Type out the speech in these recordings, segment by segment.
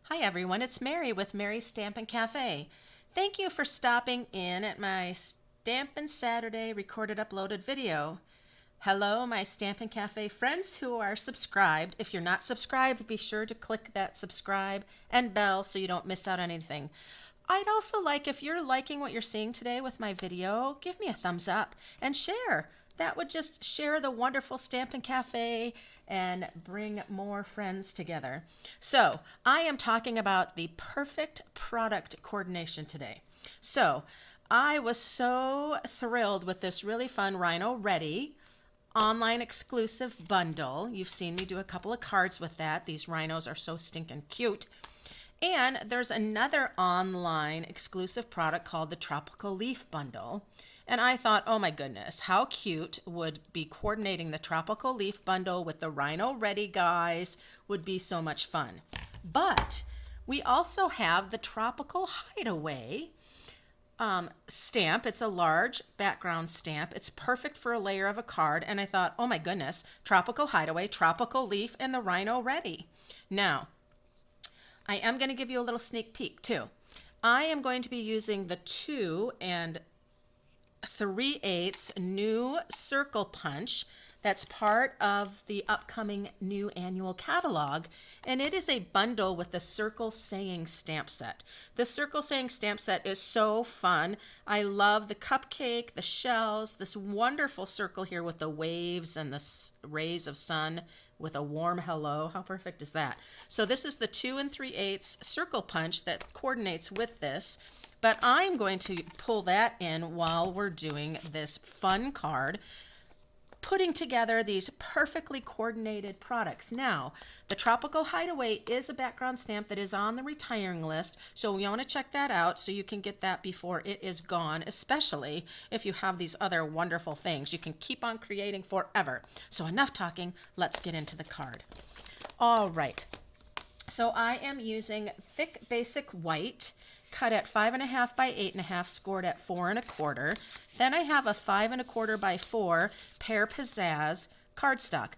Hi everyone, it's Mary with Mary's Stampin' Cafe. Thank you for stopping in at my Stampin' Saturday recorded uploaded video. Hello my Stampin' Cafe friends who are subscribed. If you're not subscribed, be sure to click that subscribe and bell so you don't miss out on anything. I'd also like, if you're liking what you're seeing today with my video, give me a thumbs up and share. That would just share the wonderful Stampin' Cafe and bring more friends together. So I am talking about the perfect product coordination today. So I was so thrilled with this really fun Rhino Ready online exclusive bundle. You've seen me do a couple of cards with that. These rhinos are so stinking cute. And there's another online exclusive product called the Tropical Leaf Bundle. And I thought, oh my goodness, how cute would be coordinating the Tropical Leaf Bundle with the Rhino Ready guys would be so much fun. But we also have the Tropical Hideaway stamp. It's a large background stamp. It's perfect for a layer of a card. And I thought, oh my goodness, Tropical Hideaway, Tropical Leaf, and the Rhino Ready. Now, I am going to give you a little sneak peek too. I am going to be using the 2 3/8 new circle punch that's part of the upcoming new annual catalog, and it is a bundle with the Circle Saying stamp set. The Circle Saying stamp set is so fun. I love the cupcake, the shells, this wonderful circle here with the waves and the rays of sun with a warm hello. How perfect is that? So this is the 2 3/8 circle punch that coordinates with this. But I'm going to pull that in while we're doing this fun card, putting together these perfectly coordinated products. Now, the Tropical Hideaway is a background stamp that is on the retiring list, so we want to check that out so you can get that before it is gone, especially if you have these other wonderful things. You can keep on creating forever. So enough talking, let's get into the card. All right, so I am using thick basic white, cut at 5.5 by 8.5, scored at 4 1/4. Then I have a 5 1/4 by 4 Pear Pizazz cardstock.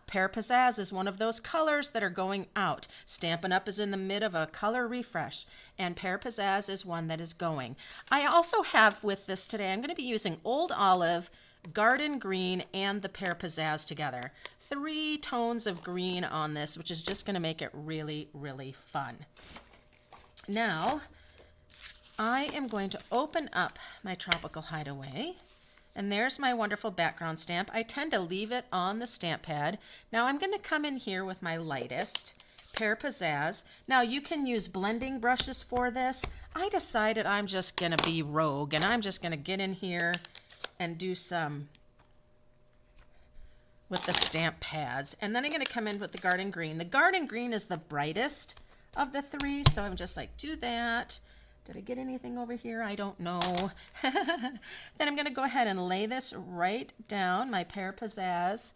Pear Pizazz is one of those colors that are going out. Stampin' Up is in the mid of a color refresh, and Pear Pizazz is one that is going. I also have with this today, I'm going to be using Old Olive, Garden Green, and the Pear Pizazz together. 3 tones of green on this, which is just going to make it really, really fun. Now, I am going to open up my Tropical Hideaway, and there's my wonderful background stamp. I tend to leave it on the stamp pad. Now I'm going to come in here with my lightest Pear Pizazz. Now you can use blending brushes for this. I decided I'm just going to be rogue, and I'm just going to get in here and do some with the stamp pads. And then I'm going to come in with the Garden Green. The Garden Green is the brightest of the 3, so I'm just like, do that. Did I get anything over here? I don't know. Then I'm going to go ahead and lay this right down, my Pear Pizazz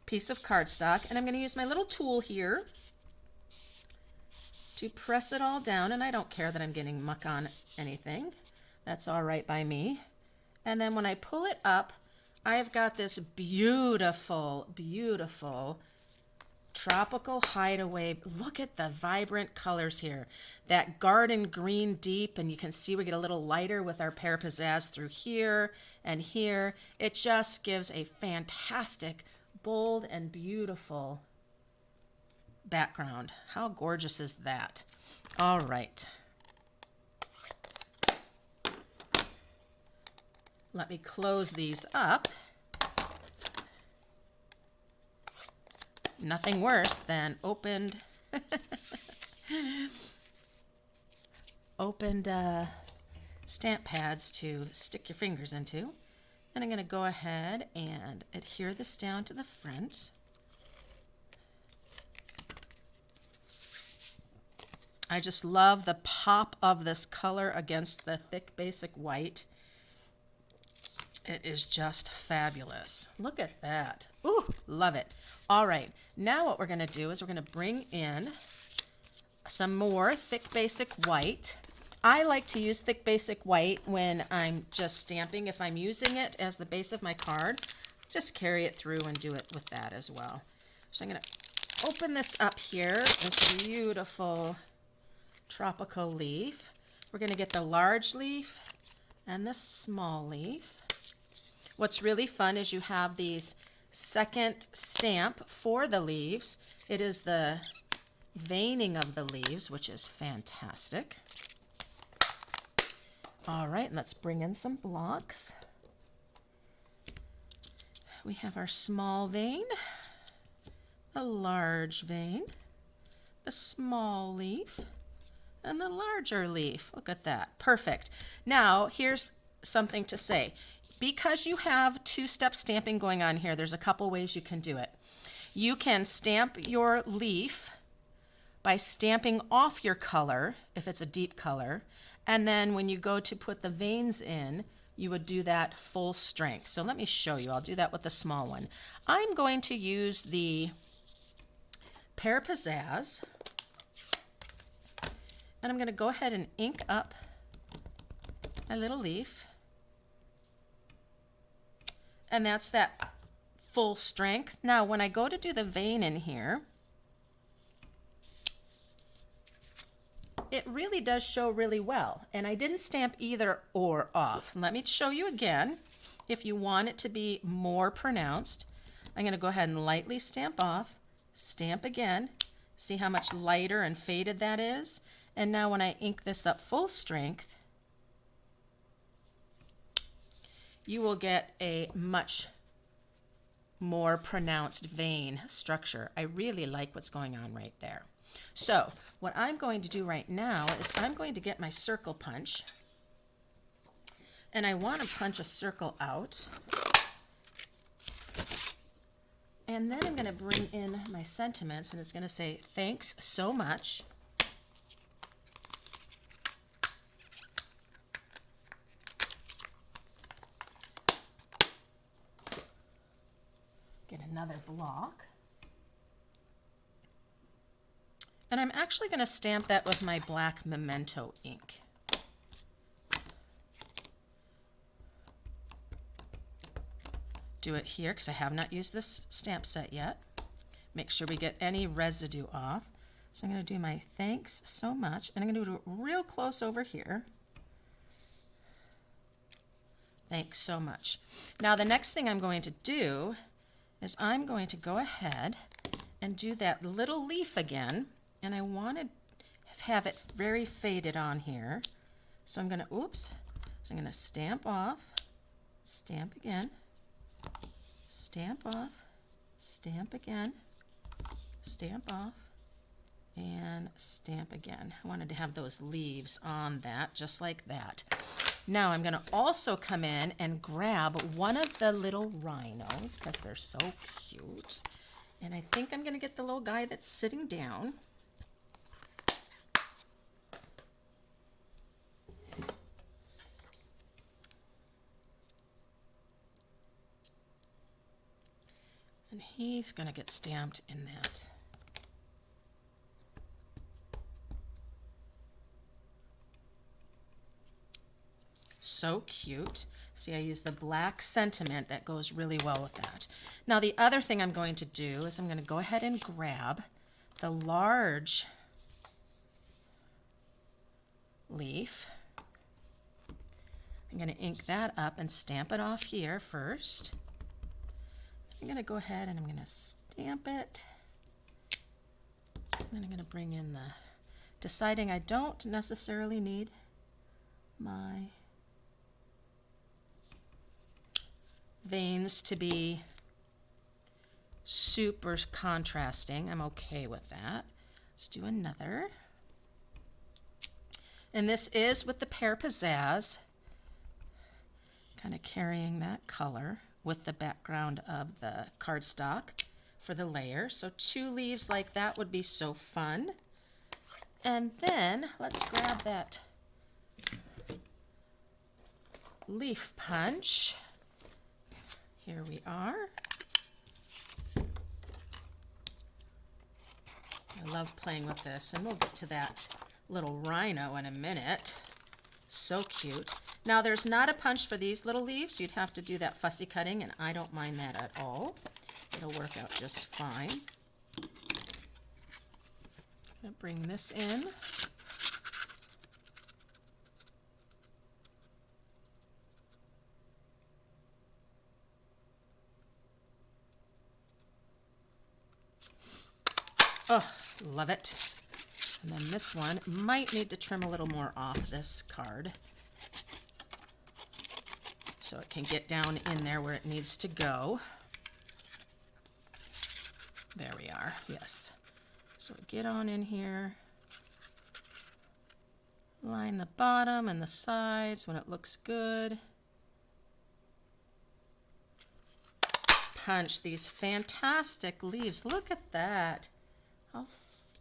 piece of cardstock, and I'm going to use my little tool here to press it all down, and I don't care that I'm getting muck on anything. That's all right by me. And then when I pull it up, I've got this beautiful, beautiful Tropical Hideaway. Look at the vibrant colors here. That Garden Green deep, and you can see we get a little lighter with our Pear Pizazz through here and here. It just gives a fantastic, bold, and beautiful background. How gorgeous is that? All right. Let me close these up. Nothing worse than opened stamp pads to stick your fingers into. Then I'm going to go ahead and adhere this down to the front. I just love the pop of this color against the thick basic white. It is just fabulous. Look at that. Ooh, love it. All right, now what we're going to do is we're going to bring in some more thick basic white. I like to use thick basic white when I'm just stamping. If I'm using it as the base of my card, just carry it through and do it with that as well. So I'm going to open this up here, this beautiful tropical leaf. We're going to get the large leaf and the small leaf. What's really fun is you have these second stamp for the leaves. It is the veining of the leaves, which is fantastic. All right, let's bring in some blocks. We have our small vein, the large vein, the small leaf, and the larger leaf. Look at that. Perfect. Now, here's something to say. Because you have two-step stamping going on here, there's a couple ways you can do it. You can stamp your leaf by stamping off your color, if it's a deep color, and then when you go to put the veins in, you would do that full strength. So let me show you. I'll do that with the small one. I'm going to use the Pear Pizazz, and I'm going to go ahead and ink up my little leaf. And that's that full strength. Now, when I go to do the vein in here, it really does show really well. And I didn't stamp either or off. Let me show you again. If you want it to be more pronounced, I'm going to go ahead and lightly stamp off, stamp again. See how much lighter and faded that is? And now when I ink this up full strength, you will get a much more pronounced vein structure. I really like what's going on right there. So what I'm going to do right now is I'm going to get my circle punch, and I want to punch a circle out, and then I'm going to bring in my sentiments, and it's going to say, "Thanks so much." Get another block. And I'm actually going to stamp that with my black Memento ink. Do it here because I have not used this stamp set yet. Make sure we get any residue off. So I'm going to do my thanks so much, and I'm going to do it real close over here. Thanks so much. Now the next thing I'm going to do is I'm going to go ahead and do that little leaf again, and I want to have it very faded on here. So I'm going to, so I'm going to stamp off, stamp again, stamp off, stamp again, stamp off, and stamp again. I wanted to have those leaves on that, just like that. Now I'm going to also come in and grab one of the little rhinos because they're so cute. And I think I'm going to get the little guy that's sitting down. And he's going to get stamped in that. So cute. See, I use the black sentiment that goes really well with that. Now the other thing I'm going to do is I'm going to go ahead and grab the large leaf. I'm going to ink that up and stamp it off here first. I'm going to go ahead and I'm going to stamp it. And then I'm going to bring in the, deciding I don't necessarily need my veins to be super contrasting. I'm okay with that. Let's do another. And this is with the Pear Pizazz, kind of carrying that color with the background of the cardstock for the layer. So 2 leaves like that would be so fun. And then let's grab that leaf punch. Here we are. I love playing with this, and we'll get to that little rhino in a minute. So cute. Now there's not a punch for these little leaves. You'd have to do that fussy cutting, and I don't mind that at all. It'll work out just fine. I'm gonna bring this in. Oh, love it. And then this one might need to trim a little more off this card so it can get down in there where it needs to go. There we are, yes. So get on in here, line the bottom and the sides when it looks good. Punch these fantastic leaves. Look at that. How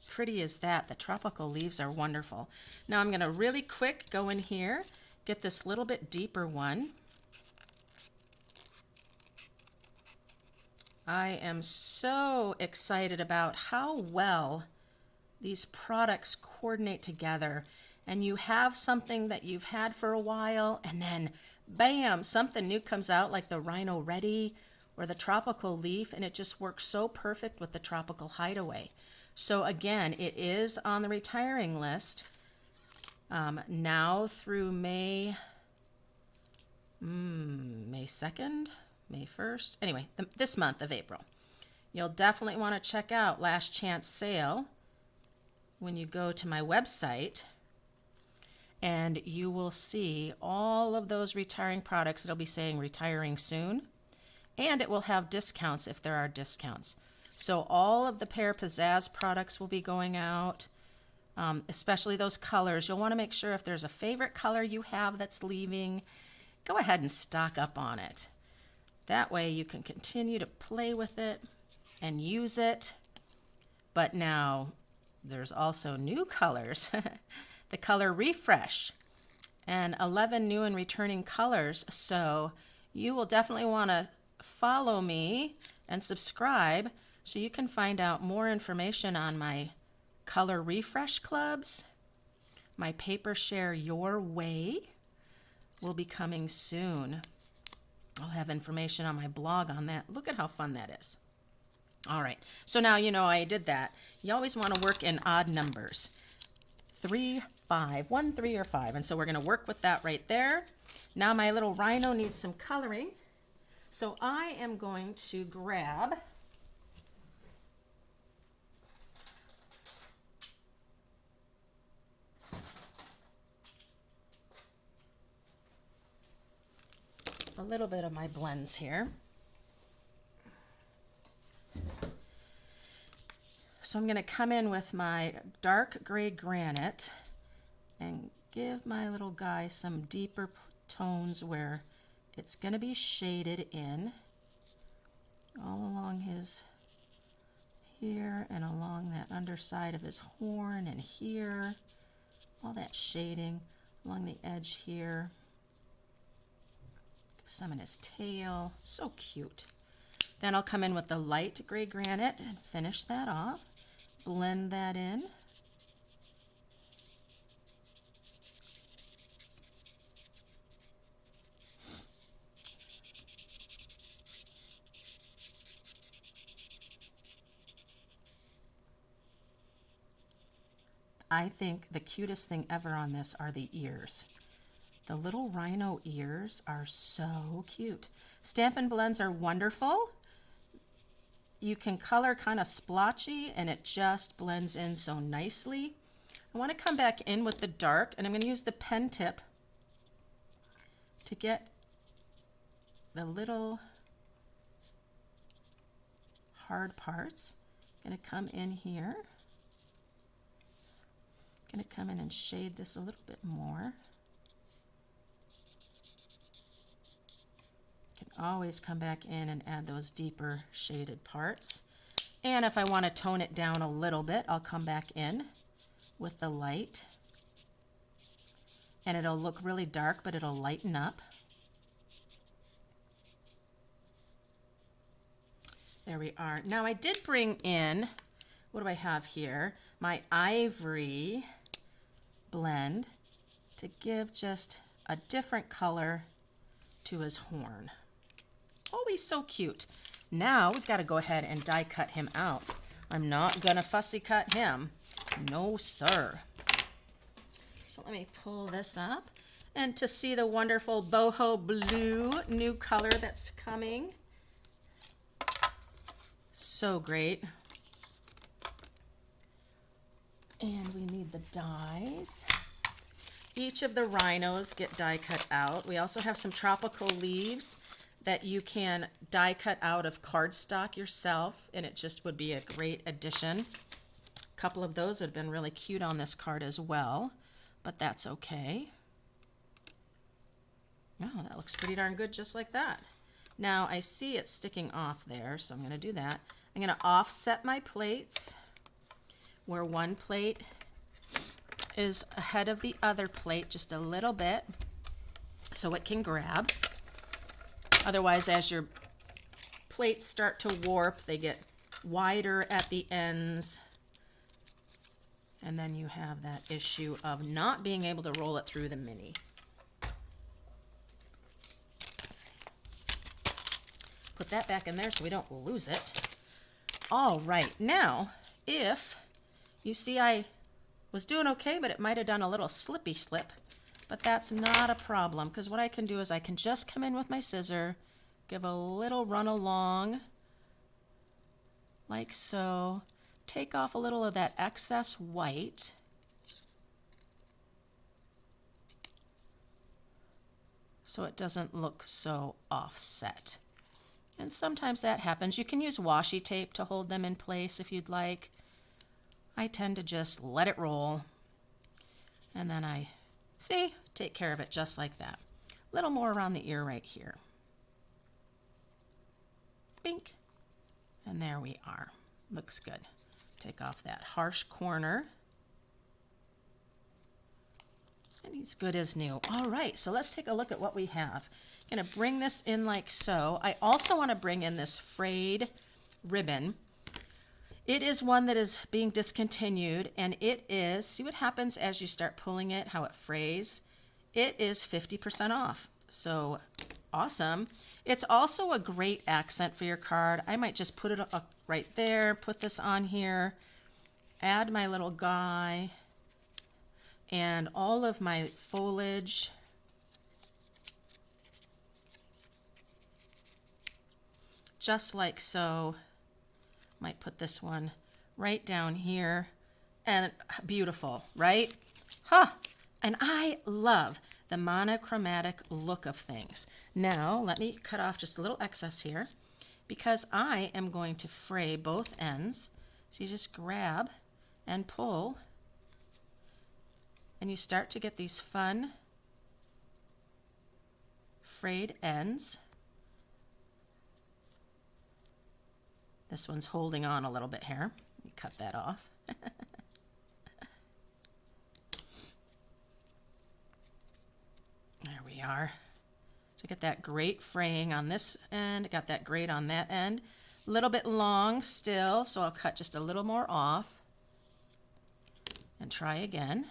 pretty is that? The tropical leaves are wonderful. Now I'm going to really quick go in here, get this little bit deeper one. I am so excited about how well these products coordinate together, and you have something that you've had for a while and then bam, something new comes out like the Rhino Ready or the Tropical Leaf, and it just works so perfect with the Tropical Hideaway. So again, it is on the retiring list now through May 2nd, May 1st, anyway, this month of April. You'll definitely want to check out Last Chance Sale when you go to my website, and you will see all of those retiring products. It'll be saying retiring soon, and it will have discounts if there are discounts. So all of the Pear Pizazz products will be going out, especially those colors. You'll want to make sure if there's a favorite color you have that's leaving, go ahead and stock up on it. That way you can continue to play with it and use it. But now there's also new colors. The color refresh and 11 new and returning colors. So you will definitely want to follow me and subscribe so you can find out more information on my color refresh clubs. My Paper Share Your Way will be coming soon. I'll have information on my blog on that. Look at how fun that is. All right, so now you know I did that. You always want to work in odd numbers. 3, 5, 1, 3, or 5. And so we're going to work with that right there. Now my little rhino needs some coloring. So I am going to grab a little bit of my blends here. So I'm going to come in with my dark gray granite and give my little guy some deeper tones where it's going to be shaded in all along his here and along that underside of his horn and here, all that shading along the edge here. Some in his tail, so cute. Then I'll come in with the light gray granite and finish that off. Blend that in. I think the cutest thing ever on this are the ears. The little rhino ears are so cute. Stampin' blends are wonderful. You can color kind of splotchy and it just blends in so nicely. I want to come back in with the dark, and I'm going to use the pen tip to get the little hard parts. I'm going to come in here. I'm going to come in and shade this a little bit more. Always come back in and add those deeper shaded parts. And if I want to tone it down a little bit, I'll come back in with the light. And it'll look really dark, but it'll lighten up. There we are. Now I did bring in, what do I have here? My ivory blend to give just a different color to his horn. Oh, he's so cute. Now we've got to go ahead and die cut him out. I'm not gonna fussy cut him. No, sir. So let me pull this up. And to see the wonderful boho blue new color that's coming. So great. And we need the dies. Each of the rhinos get die cut out. We also have some tropical leaves that you can die cut out of cardstock yourself, and it just would be a great addition. A couple of those would have been really cute on this card as well, but that's okay. Oh, that looks pretty darn good just like that. Now I see it's sticking off there, so I'm going to do that. I'm going to offset my plates where one plate is ahead of the other plate just a little bit so it can grab. Otherwise, as your plates start to warp, they get wider at the ends, and then you have that issue of not being able to roll it through the mini. Put that back in there so we don't lose it. All right, now, if you see I was doing okay, but it might have done a little slippy slip, but that's not a problem, because what I can do is I can just come in with my scissor, give a little run along, like so, take off a little of that excess white, so it doesn't look so offset. And sometimes that happens. You can use washi tape to hold them in place if you'd like. I tend to just let it roll, and then I, see, take care of it just like that. A little more around the ear right here. Bink. And there we are. Looks good. Take off that harsh corner. And he's good as new. All right, so let's take a look at what we have. I'm going to bring this in like so. I also want to bring in this frayed ribbon. It is one that is being discontinued, and it is, see what happens as you start pulling it, how it frays? It is 50% off. So awesome. It's also a great accent for your card. I might just put it right there, put this on here, add my little guy, and all of my foliage. Just like so. Might put this one right down here, and beautiful, right? Huh! And I love the monochromatic look of things. Now, let me cut off just a little excess here, because I am going to fray both ends. So you just grab and pull, and you start to get these fun frayed ends. This one's holding on a little bit here. Let me cut that off. There we are. So get that great fraying on this end, got that great on that end. A little bit long still, so I'll cut just a little more off and try again.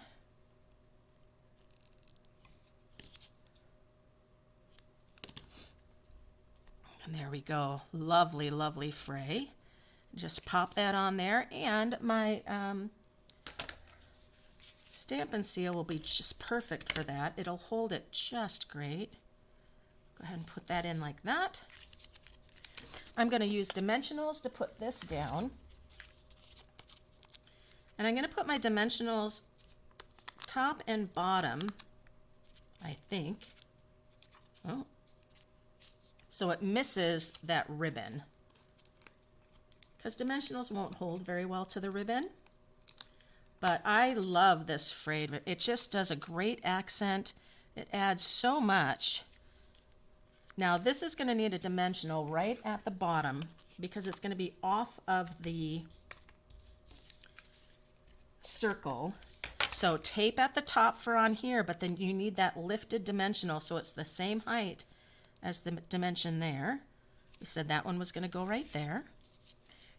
And there we go. Lovely, lovely fray. Just pop that on there, and my Stampin' Seal will be just perfect for that. It'll hold it just great. Go ahead and put that in like that. I'm going to use dimensionals to put this down. And I'm going to put my dimensionals top and bottom, I think. Oh. So it misses that ribbon, because dimensionals won't hold very well to the ribbon. But I love this frayed. It just does a great accent. It adds so much. Now this is going to need a dimensional right at the bottom, because it's going to be off of the circle. So tape at the top for on here, but then you need that lifted dimensional so it's the same height as the dimension there. We said that one was going to go right there.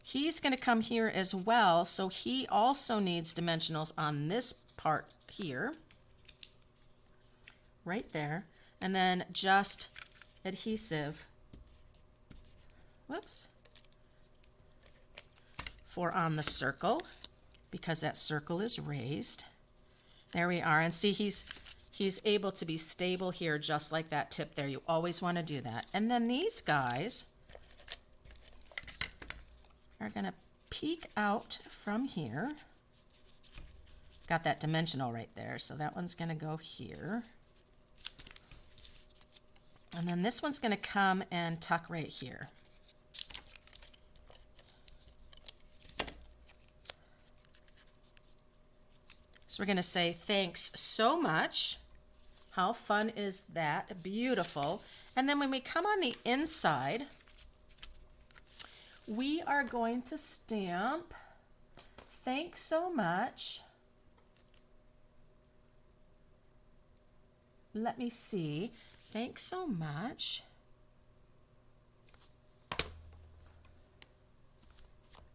He's going to come here as well, so he also needs dimensionals on this part here, right there, and then just adhesive, whoops, for on the circle, because that circle is raised. There we are, and see he's able to be stable here just like that tip there. You always want to do that. And then these guys are going to peek out from here. Got that dimensional right there, so that one's going to go here. And then this one's going to come and tuck right here. So we're going to say thanks so much. How fun is that? Beautiful. And then when we come on the inside, we are going to stamp thanks so much. Let me see. Thanks so much.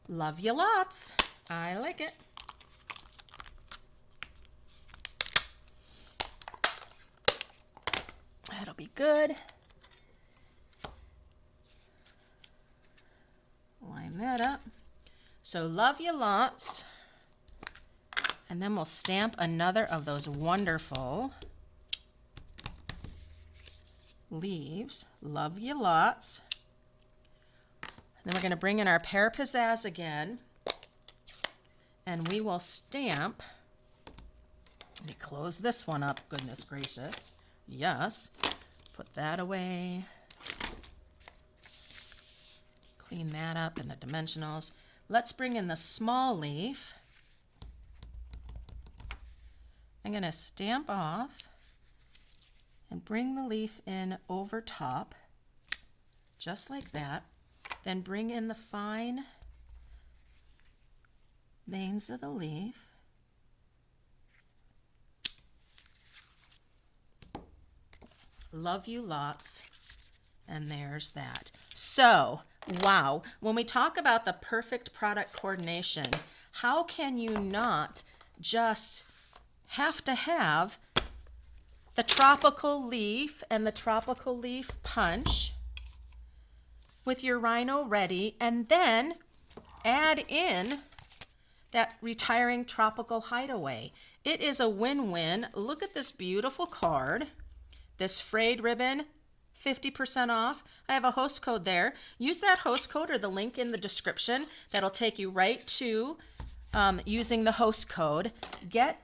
Love you lots. I like it. That'll be good. Line that up. So love you lots. And then we'll stamp another of those wonderful leaves. Love you lots. Then we're going to bring in our Pear Pizazz again, and we will stamp. Let me close this one up, goodness gracious. Yes. Put that away. Clean that up in the dimensionals. Let's bring in the small leaf. I'm going to stamp off and bring the leaf in over top, just like that. Then bring in the fine veins of the leaf. Love you lots. And there's that. So, wow, when we talk about the perfect product coordination, how can you not just have to have the tropical leaf and the tropical leaf punch with your Rhino Ready, and then add in that retiring Tropical Hideaway? It is a win-win. Look at this beautiful card. This frayed ribbon, 50% off. I have a host code there. Use that host code or the link in the description. That'll take you right to using the host code. Get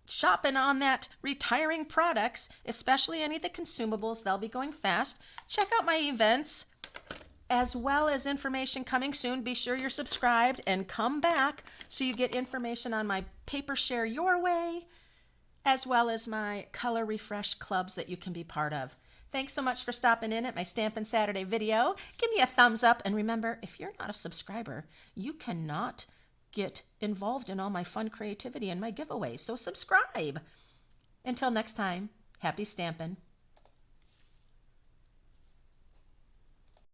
shopping on that retiring products, especially any of the consumables. They'll be going fast. Check out my events as well as information coming soon. Be sure you're subscribed and come back so you get information on my paper share your way, as well as my color refresh clubs that you can be part of. Thanks so much for stopping in at my Stampin' Saturday video. Give me a thumbs up, and remember, if you're not a subscriber, you cannot get involved in all my fun creativity and my giveaways, so subscribe. Until next time, happy stampin'.